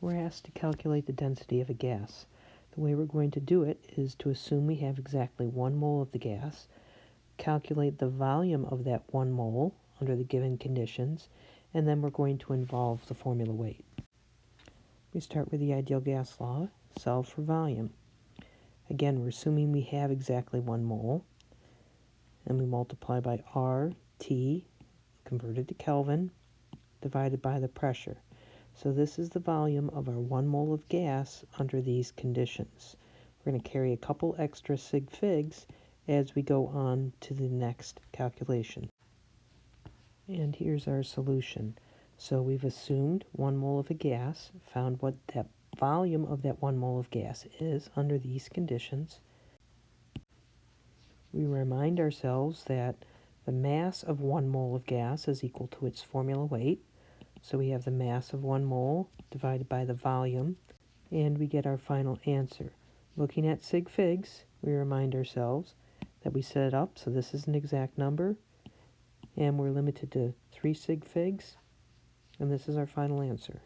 We're asked to calculate the density of a gas. The way we're going to do it is to assume we have exactly 1 mole of the gas, calculate the volume of that 1 mole under the given conditions, and then we're going to involve the formula weight. We start with the ideal gas law, solve for volume. Again, we're assuming we have exactly 1 mole, and we multiply by RT, converted to Kelvin, divided by the pressure. So this is the volume of our 1 mole of gas under these conditions. We're going to carry a couple extra sig figs as we go on to the next calculation. And here's our solution. So we've assumed 1 mole of a gas, found what that volume of that 1 mole of gas is under these conditions. We remind ourselves that the mass of 1 mole of gas is equal to its formula weight. So we have the mass of 1 mole divided by the volume, and we get our final answer. Looking at sig figs, we remind ourselves that we set it up so this is an exact number, and we're limited to 3 sig figs, and this is our final answer.